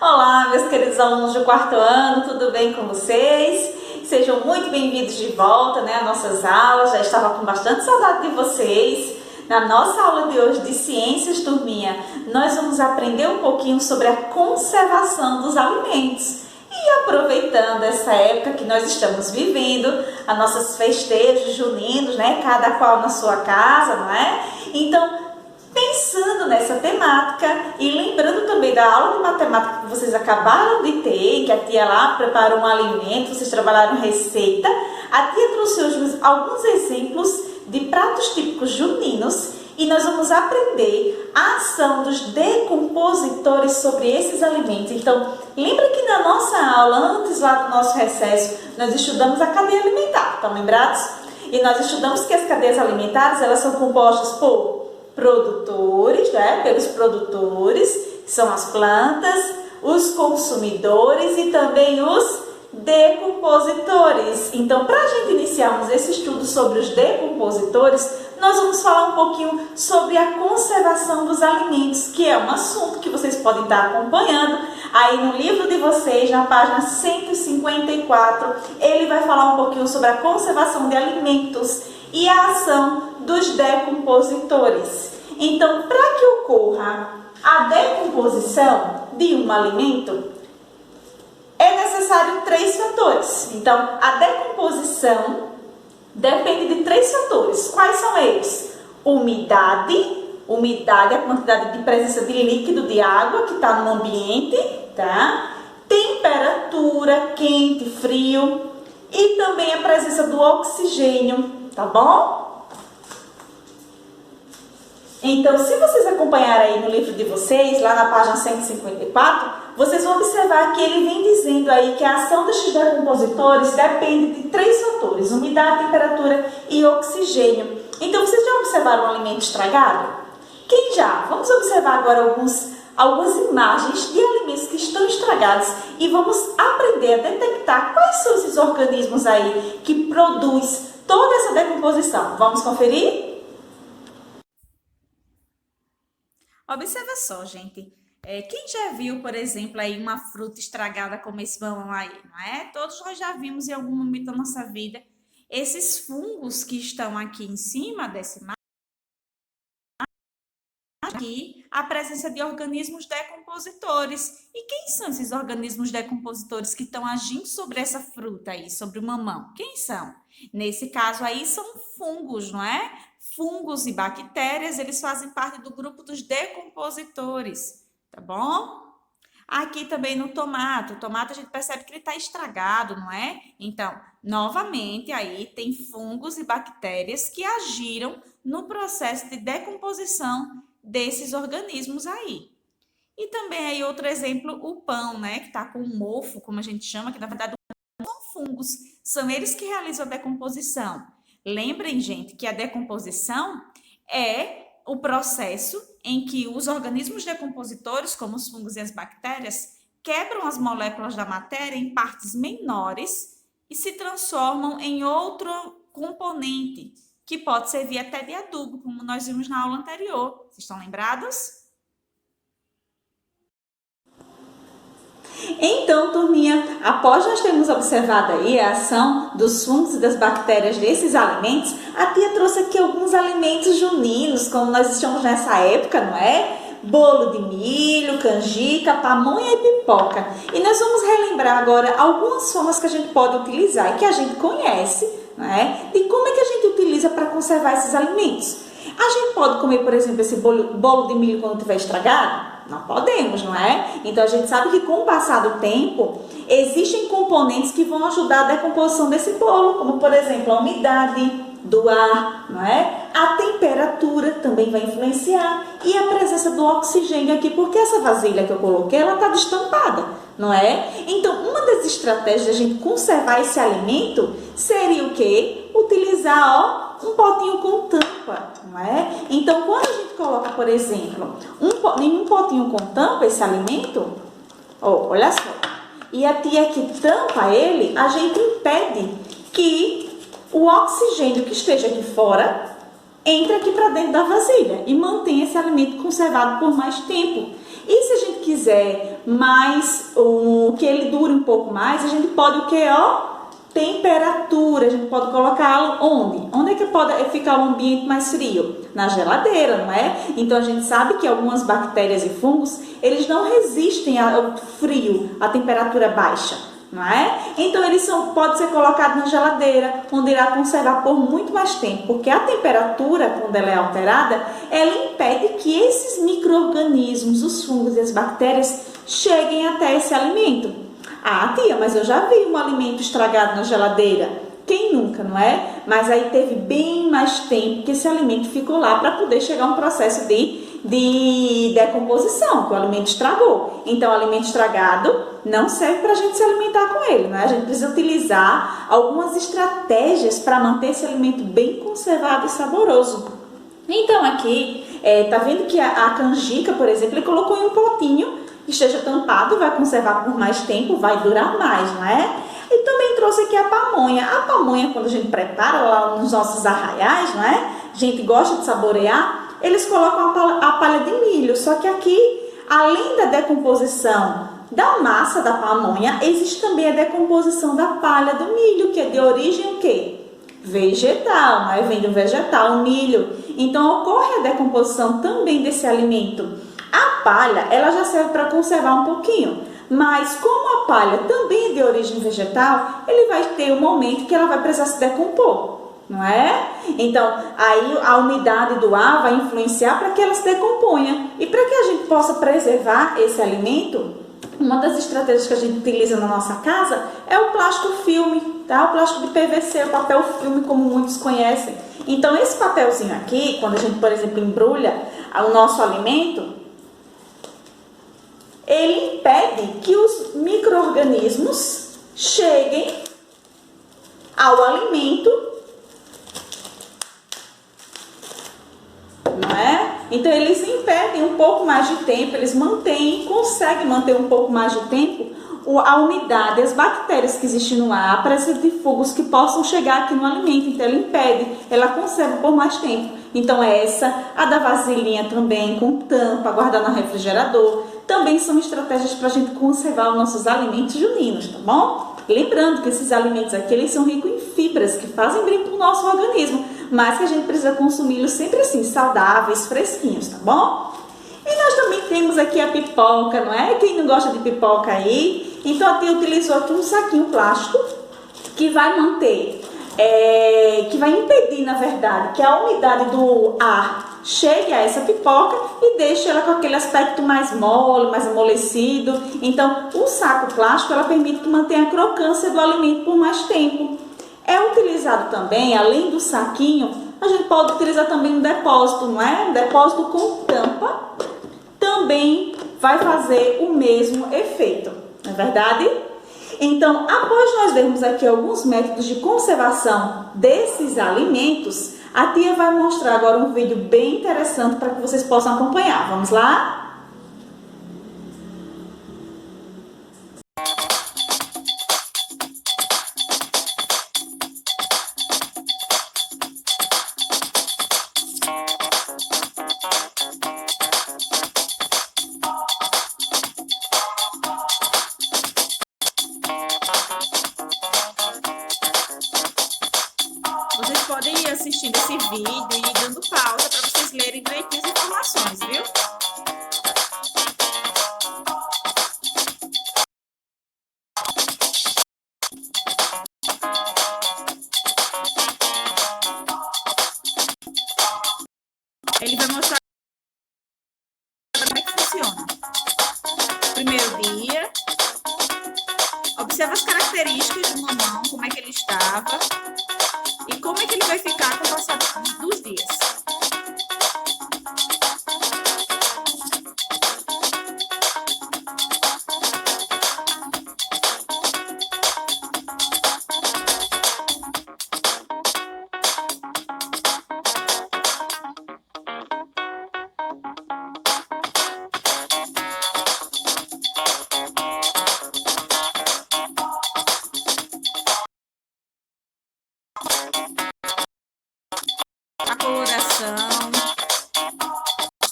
Olá, meus queridos alunos do quarto ano, tudo bem com vocês? Sejam muito bem-vindos de volta, às nossas aulas. Já estava com bastante saudade de vocês. Na nossa aula de hoje de Ciências, turminha, nós vamos aprender um pouquinho sobre a conservação dos alimentos. E aproveitando essa época que nós estamos vivendo, as nossas festejos juninos, cada qual na sua casa, não é? Então, pensando nessa temática e lembrando também da aula de matemática que vocês acabaram de ter, que a tia lá preparou um alimento, vocês trabalharam receita, a tia trouxe hoje alguns exemplos de pratos típicos juninos e nós vamos aprender a ação dos decompositores sobre esses alimentos. Então, lembra que na nossa aula, antes lá do nosso recesso, nós estudamos a cadeia alimentar, estão lembrados? E nós estudamos que as cadeias alimentares, elas são compostas por produtores, pelos produtores, que são as plantas, os consumidores e também os decompositores. Então, para a gente iniciarmos esse estudo sobre os decompositores, nós vamos falar um pouquinho sobre a conservação dos alimentos, que é um assunto que vocês podem estar acompanhando aí no livro de vocês, na página 154. Ele vai falar um pouquinho sobre a conservação de alimentos e a ação dos decompositores. Então, para que ocorra a decomposição de um alimento, é necessário 3 fatores. Então, a decomposição depende de 3 fatores. Quais são eles? Umidade é a quantidade de presença de líquido, de água que está no ambiente, tá? Temperatura, quente, frio, e também a presença do oxigênio, tá bom? Então, se vocês acompanharem aí no livro de vocês, lá na página 154, vocês vão observar que ele vem dizendo aí que a ação desses decompositores depende de 3 fatores: umidade, temperatura e oxigênio. Então, vocês já observaram um alimento estragado? Quem já? Vamos observar agora algumas imagens de alimentos que estão estragados e vamos aprender a detectar quais são esses organismos aí que produzem toda essa decomposição. Vamos conferir? Observa só, gente. Quem já viu, por exemplo, aí uma fruta estragada como esse mamão aí, não é? Todos nós já vimos em algum momento da nossa vida esses fungos que estão aqui em cima dessa imagem. Aqui a presença de organismos decompositores. E quem são esses organismos decompositores que estão agindo sobre essa fruta aí, sobre o mamão? Quem são? Nesse caso aí são fungos, não é? Fungos e bactérias, eles fazem parte do grupo dos decompositores, tá bom? Aqui também no tomate, o tomate a gente percebe que ele está estragado, não é? Então, novamente, aí tem fungos e bactérias que agiram no processo de decomposição desses organismos aí. E também aí outro exemplo, o pão, que está com mofo, como a gente chama, que na verdade não são fungos, são eles que realizam a decomposição. Lembrem, gente, que a decomposição é o processo em que os organismos decompositores, como os fungos e as bactérias, quebram as moléculas da matéria em partes menores e se transformam em outro componente, que pode servir até de adubo, como nós vimos na aula anterior. Vocês estão lembrados? Então, turminha, após nós termos observado aí a ação dos fungos e das bactérias desses alimentos, a tia trouxe aqui alguns alimentos juninos, como nós estamos nessa época, não é? Bolo de milho, canjica, pamonha e pipoca. E nós vamos relembrar agora algumas formas que a gente pode utilizar e que a gente conhece, não é? De como é que a gente utiliza para conservar esses alimentos. A gente pode comer, por exemplo, esse bolo de milho quando estiver estragado? Não podemos, não é? Então, a gente sabe que com o passar do tempo, existem componentes que vão ajudar a decomposição desse bolo, como, por exemplo, a umidade do ar, não é? A temperatura também vai influenciar e a presença do oxigênio aqui, porque essa vasilha que eu coloquei, ela está destampada, não é? Então, uma das estratégias de a gente conservar esse alimento seria o quê? Utilizar, um potinho com tampa, não é? Então, quando a gente coloca, por exemplo, em um potinho com tampa esse alimento, olha só, e a tia que tampa ele, a gente impede que o oxigênio que esteja aqui fora entra aqui para dentro da vasilha e mantém esse alimento conservado por mais tempo. E se a gente quiser mais, que ele dure um pouco mais, a gente pode o que, ó? Temperatura, a gente pode colocá-lo onde? Onde é que pode ficar o ambiente mais frio? Na geladeira, não é? Então a gente sabe que algumas bactérias e fungos, eles não resistem ao frio, à temperatura baixa, não é? Então eles pode ser colocados na geladeira, onde irá conservar por muito mais tempo, porque a temperatura, quando ela é alterada, ela impede que esses micro-organismos, os fungos e as bactérias, cheguem até esse alimento. Ah, tia, mas eu já vi um alimento estragado na geladeira. Quem nunca, não é? Mas aí teve bem mais tempo que esse alimento ficou lá para poder chegar a um processo de decomposição, que o alimento estragou. Então, o alimento estragado não serve para a gente se alimentar com ele, não é? A gente precisa utilizar algumas estratégias para manter esse alimento bem conservado e saboroso. Então, aqui, tá vendo que a canjica, por exemplo, ele colocou em um potinho que esteja tampado, vai conservar por mais tempo, vai durar mais, não é? E também trouxe aqui a pamonha. A pamonha, quando a gente prepara lá nos nossos arraiais, não é? A gente gosta de saborear, eles colocam a palha de milho. Só que aqui, além da decomposição da massa da pamonha, existe também a decomposição da palha do milho, que é de origem o quê? Vegetal, não é? Vem do vegetal, o milho. Então, ocorre a decomposição também desse alimento. A palha, ela já serve para conservar um pouquinho, mas como a palha também é de origem vegetal, ele vai ter um momento que ela vai precisar se decompor, não é? Então, aí a umidade do ar vai influenciar para que ela se decomponha. E para que a gente possa preservar esse alimento, uma das estratégias que a gente utiliza na nossa casa é o plástico filme, tá? O plástico de PVC, o papel filme, como muitos conhecem. Então, esse papelzinho aqui, quando a gente, por exemplo, embrulha o nosso alimento, ele impede que os micro-organismos cheguem ao alimento, não é? Então, eles impedem um pouco mais de tempo, eles conseguem manter um pouco mais de tempo a umidade, as bactérias que existem no ar, a presença de fungos que possam chegar aqui no alimento. Então, ela impede, ela conserva por mais tempo. Então, a da vasilhinha também, com tampa, guardar no refrigerador, também são estratégias para a gente conservar os nossos alimentos juninos, tá bom? Lembrando que esses alimentos aqui, eles são ricos em fibras, que fazem bem para o nosso organismo, mas que a gente precisa consumi-los sempre assim, saudáveis, fresquinhos, tá bom? E nós também temos aqui a pipoca, não é? Quem não gosta de pipoca aí? Então, a tia utilizou aqui um saquinho plástico que vai manter, que vai impedir, na verdade, que a umidade do ar chegue a essa pipoca e deixe ela com aquele aspecto mais mole, mais amolecido. Então, o saco plástico, ela permite que mantenha a crocância do alimento por mais tempo. É utilizado também, além do saquinho, a gente pode utilizar também um depósito, não é? Um depósito com tampa também vai fazer o mesmo efeito, não é verdade? Então, após nós vermos aqui alguns métodos de conservação desses alimentos, a tia vai mostrar agora um vídeo bem interessante para que vocês possam acompanhar. Vamos lá? Vocês podem ir assistindo esse vídeo e ir dando pausa para vocês lerem direitinho as informações, viu? Ele vai mostrar como é que funciona. Primeiro dia, observa as características do mamão, como é que ele estava e como é que ele vai ficar com o passar dos dias.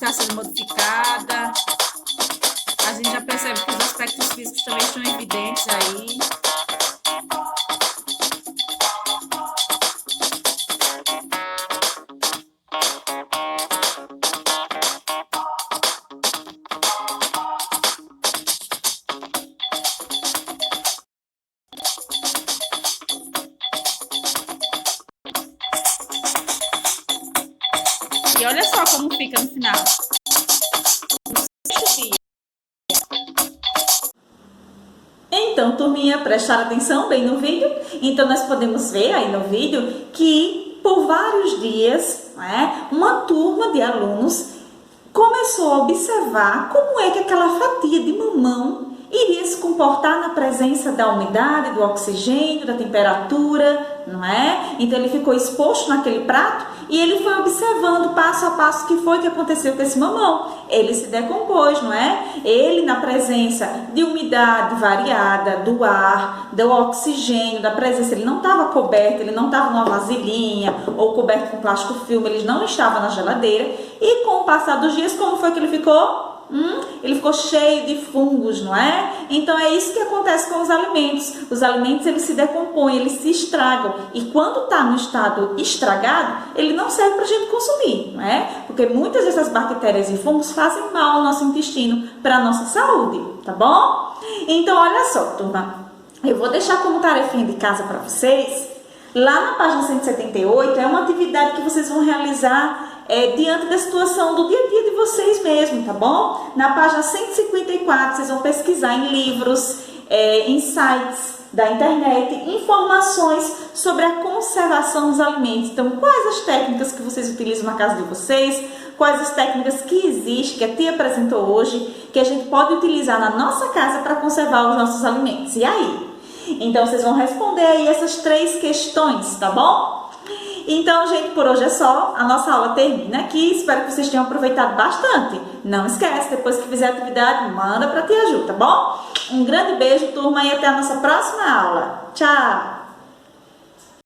está sendo modificada. A gente já percebe que os aspectos físicos também estão evidentes aí. E olha só como fica no final. Então, turminha, prestar atenção bem no vídeo. Então, nós podemos ver aí no vídeo que por vários dias, né, uma turma de alunos começou a observar como é que aquela fatia de mamão iria se comportar na presença da umidade, do oxigênio, da temperatura, não é? Então ele ficou exposto naquele prato e ele foi observando passo a passo o que foi que aconteceu com esse mamão. Ele se decompôs, não é? Ele, na presença de umidade variada, do ar, do oxigênio, da presença, ele não estava coberto, ele não estava numa vasilhinha ou coberto com plástico filme, ele não estava na geladeira. E com o passar dos dias, como foi que ele ficou? Ele ficou cheio de fungos, não é? Então é isso que acontece com os alimentos. Os alimentos, eles se decompõem, eles se estragam. E quando está no estado estragado, ele não serve para a gente consumir, não é? Porque muitas dessas bactérias e fungos fazem mal ao nosso intestino, para a nossa saúde, tá bom? Então olha só, turma, eu vou deixar como tarefinha de casa para vocês. Lá na página 178 é uma atividade que vocês vão realizar diante da situação do dia a dia de vocês mesmo, tá bom? Na página 154 vocês vão pesquisar em livros, em sites da internet, informações sobre a conservação dos alimentos. Então, quais as técnicas que vocês utilizam na casa de vocês, quais as técnicas que existem, que a tia apresentou hoje, que a gente pode utilizar na nossa casa para conservar os nossos alimentos. E aí? Então, vocês vão responder aí essas 3 questões, tá bom? Então, gente, por hoje é só. A nossa aula termina aqui. Espero que vocês tenham aproveitado bastante. Não esquece, depois que fizer a atividade, manda para a tia Ju, tá bom? Um grande beijo, turma, e até a nossa próxima aula. Tchau!